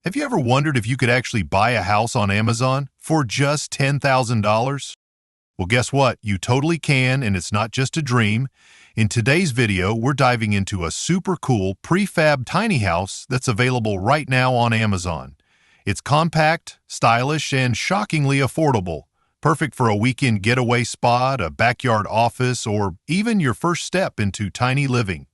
Have you ever wondered if you could actually buy a house on Amazon for just $10,000? Well, guess what? You totally can, and it's not just a dream. In today's video, we're diving into a super cool prefab tiny house that's available right now on Amazon. It's compact, stylish, and shockingly affordable. Perfect for a weekend getaway spot, a backyard office, or even your first step into tiny living.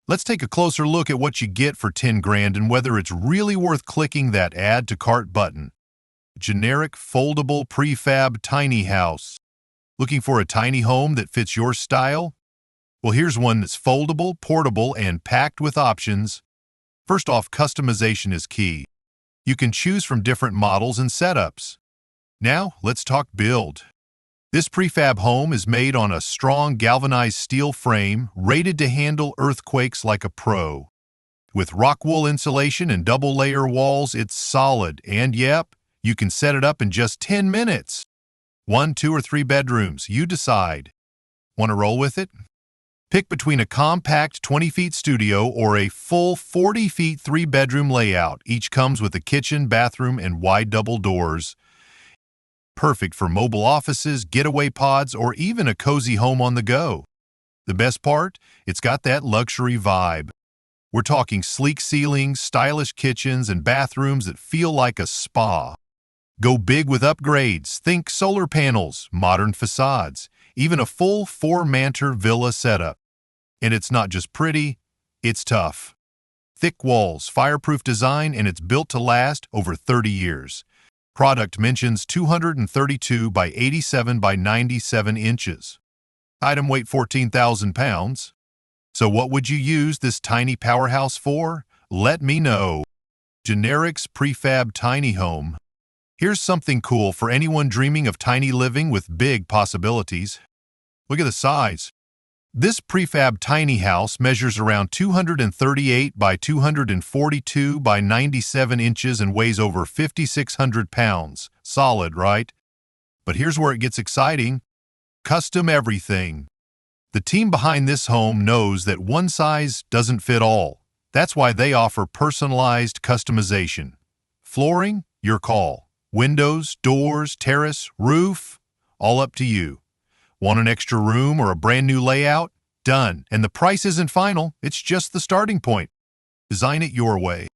Let's take a closer look at what you get for 10 grand and whether it's really worth clicking that Add to Cart button. Generic foldable prefab tiny house. Looking for a tiny home that fits your style? Well, here's one that's foldable, portable, and packed with options. First off, customization is key. You can choose from different models and setups. Now, let's talk build. This prefab home is made on a strong galvanized steel frame rated to handle earthquakes like a pro. With rock wool insulation and double-layer walls, it's solid, and yep, you can set it up in just 10 minutes. 1, 2, or 3 bedrooms, you decide. Want to roll with it? Pick between a compact 20-feet studio or a full 40-feet 3-bedroom layout. Each comes with a kitchen, bathroom, and wide double doors. Perfect for mobile offices, getaway pods, or even a cozy home on the go. The best part? It's got that luxury vibe. We're talking sleek ceilings, stylish kitchens, and bathrooms that feel like a spa. Go big with upgrades. Think solar panels, modern facades, even a full 4-mantor villa setup. And it's not just pretty, it's tough. Thick walls, fireproof design, and it's built to last over 30 years. Product mentions 232 by 87 by 97 inches. Item weight 14,000 pounds. So what would you use this tiny powerhouse for? Let me know. Generic's prefab tiny home. Here's something cool for anyone dreaming of tiny living with big possibilities. Look at the size. This prefab tiny house measures around 238 by 242 by 97 inches and weighs over 5,600 pounds. Solid, right? But here's where it gets exciting. Custom everything. The team behind this home knows that one size doesn't fit all. That's why they offer personalized customization. Flooring? Your call. Windows, doors, terrace, roof? All up to you. Want an extra room or a brand new layout? Done. And the price isn't final, it's just the starting point. Design it your way.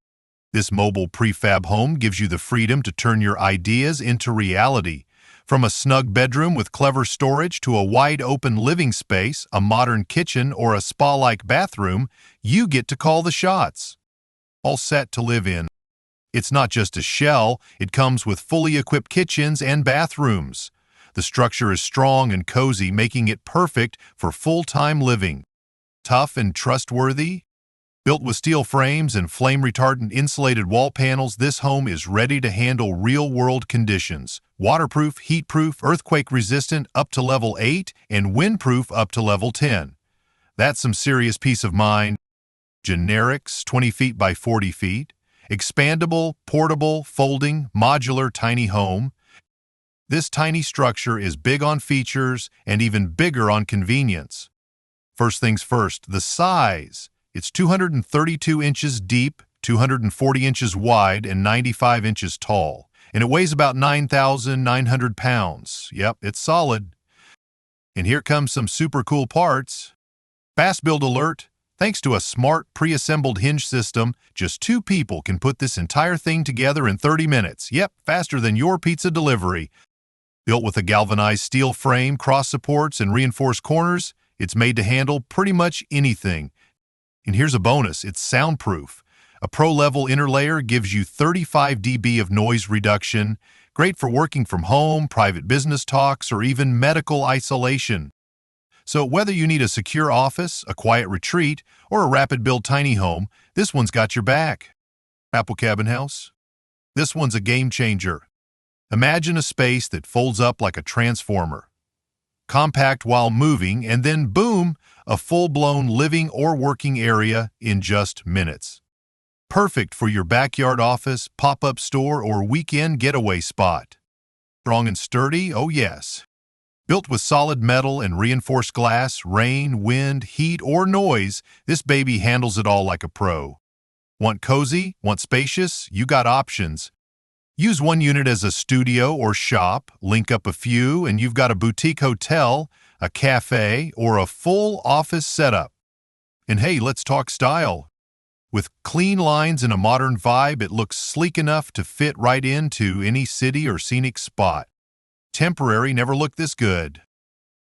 This mobile prefab home gives you the freedom to turn your ideas into reality. From a snug bedroom with clever storage to a wide-open living space, a modern kitchen, or a spa-like bathroom, you get to call the shots. All set to live in. It's not just a shell, it comes with fully equipped kitchens and bathrooms. The structure is strong and cozy, making it perfect for full-time living. Tough and trustworthy? Built with steel frames and flame-retardant insulated wall panels, this home is ready to handle real-world conditions. Waterproof, heat-proof, earthquake-resistant up to level 8, and windproof up to level 10. That's some serious peace of mind. Generics, 20 feet by 40 feet. Expandable, portable, folding, modular tiny home. This tiny structure is big on features and even bigger on convenience. First things first, the size. It's 232 inches deep, 240 inches wide, and 95 inches tall. And it weighs about 9,900 pounds. Yep, it's solid. And here comes some super cool parts. Fast build alert. Thanks to a smart pre-assembled hinge system, just 2 people can put this entire thing together in 30 minutes. Yep, faster than your pizza delivery. Built with a galvanized steel frame, cross supports, and reinforced corners, it's made to handle pretty much anything. And here's a bonus, it's soundproof. A pro-level inner layer gives you 35 dB of noise reduction, great for working from home, private business talks, or even medical isolation. So whether you need a secure office, a quiet retreat, or a rapid-build tiny home, this one's got your back. Apple Cabin House? This one's a game changer. Imagine a space that folds up like a transformer. Compact while moving, and then boom, a full-blown living or working area in just minutes. Perfect for your backyard office, pop-up store, or weekend getaway spot. Strong and sturdy? Oh yes. Built with solid metal and reinforced glass, rain, wind, heat, or noise, this baby handles it all like a pro. Want cozy? Want spacious? You got options. Use one unit as a studio or shop, link up a few, and you've got a boutique hotel, a cafe, or a full office setup. And hey, let's talk style. With clean lines and a modern vibe, it looks sleek enough to fit right into any city or scenic spot. Temporary never looked this good.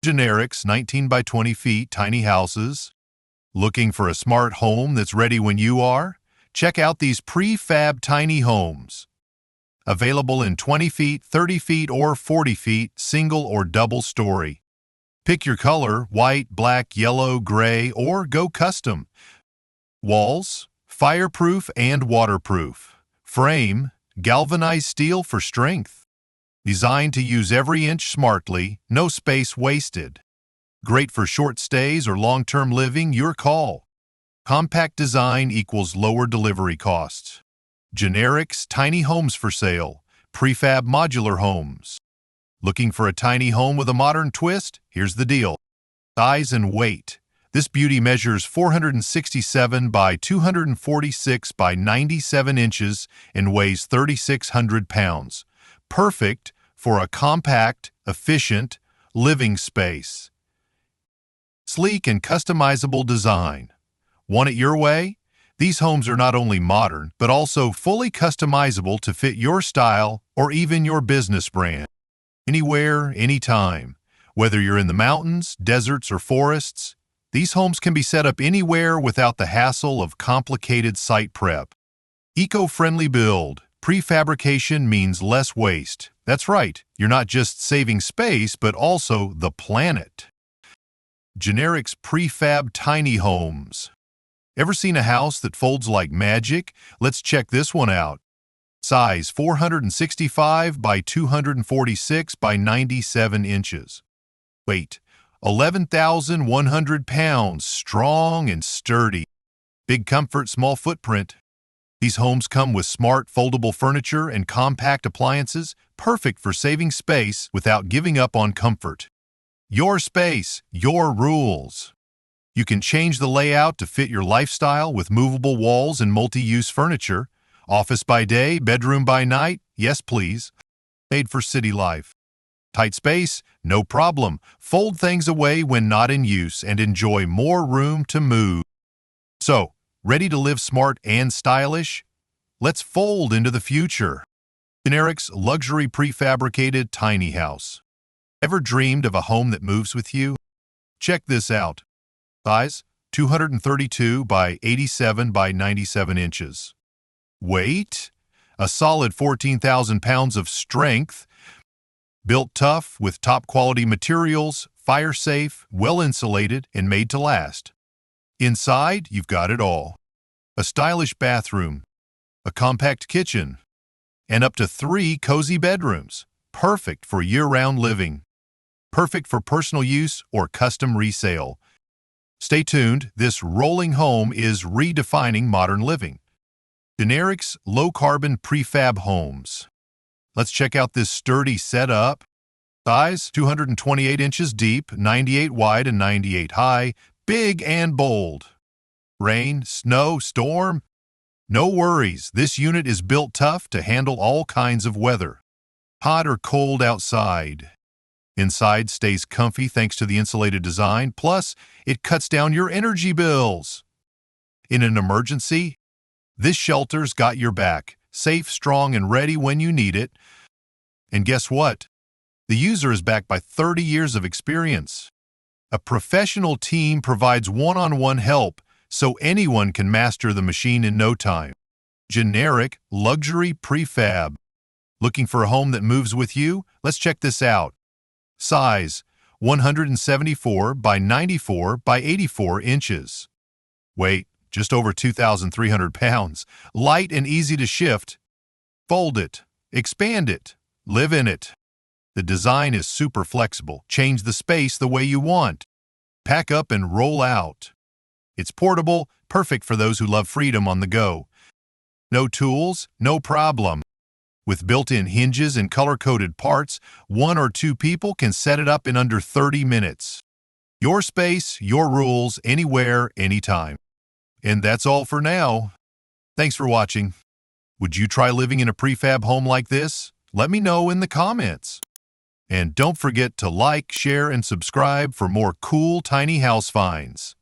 Generics, 19 by 20 feet, tiny houses. Looking for a smart home that's ready when you are? Check out these prefab tiny homes. Available in 20 feet, 30 feet, or 40 feet, single or double story. Pick your color, white, black, yellow, gray, or go custom. Walls, fireproof and waterproof. Frame, galvanized steel for strength. Designed to use every inch smartly, no space wasted. Great for short stays or long-term living, your call. Compact design equals lower delivery costs. Generics, tiny homes for sale. Prefab modular homes. Looking for a tiny home with a modern twist? Here's the deal. Size and weight. This beauty measures 467 by 246 by 97 inches and weighs 3,600 pounds. Perfect for a compact, efficient living space. Sleek and customizable design. Want it your way? These homes are not only modern, but also fully customizable to fit your style or even your business brand. Anywhere, anytime. Whether you're in the mountains, deserts, or forests, these homes can be set up anywhere without the hassle of complicated site prep. Eco-friendly build. Prefabrication means less waste. That's right, you're not just saving space, but also the planet. Generics prefab tiny homes. Ever seen a house that folds like magic? Let's check this one out. Size 465 by 246 by 97 inches. Weight 11,100 pounds, strong and sturdy. Big comfort, small footprint. These homes come with smart foldable furniture and compact appliances, perfect for saving space without giving up on comfort. Your space, your rules. You can change the layout to fit your lifestyle with movable walls and multi-use furniture. Office by day, bedroom by night, yes please. Made for city life. Tight space? No problem. Fold things away when not in use and enjoy more room to move. So, ready to live smart and stylish? Let's fold into the future. Generics luxury prefabricated tiny house. Ever dreamed of a home that moves with you? Check this out. Size 232 by 87 by 97 inches. Weight? A solid 14,000 pounds of strength. Built tough with top quality materials, fire safe, well insulated, and made to last. Inside, you've got it all. A stylish bathroom, a compact kitchen, and up to 3 cozy bedrooms. Perfect for year-round living. Perfect for personal use or custom resale. Stay tuned, this rolling home is redefining modern living. Generics low-carbon prefab homes. Let's check out this sturdy setup. Size 228 inches deep, 98 wide, and 98 high. Big and bold. Rain, snow, storm? No worries, this unit is built tough to handle all kinds of weather. Hot or cold outside. Inside stays comfy thanks to the insulated design, plus it cuts down your energy bills. In an emergency, this shelter's got your back, safe, strong, and ready when you need it. And guess what? The user is backed by 30 years of experience. A professional team provides one-on-one help so anyone can master the machine in no time. Generic luxury prefab. Looking for a home that moves with you? Let's check this out. Size 174 by 94 by 84 inches. Weight just over 2,300 pounds. Light and easy to shift. Fold it, expand it, live in it. The design is super flexible. Change the space the way you want. Pack up and roll out. It's portable, perfect for those who love freedom on the go. No tools? No problem. With built-in hinges and color-coded parts, 1 or 2 people can set it up in under 30 minutes. Your space, your rules, anywhere, anytime. And that's all for now. Thanks for watching. Would you try living in a prefab home like this? Let me know in the comments. And don't forget to like, share, and subscribe for more cool tiny house finds.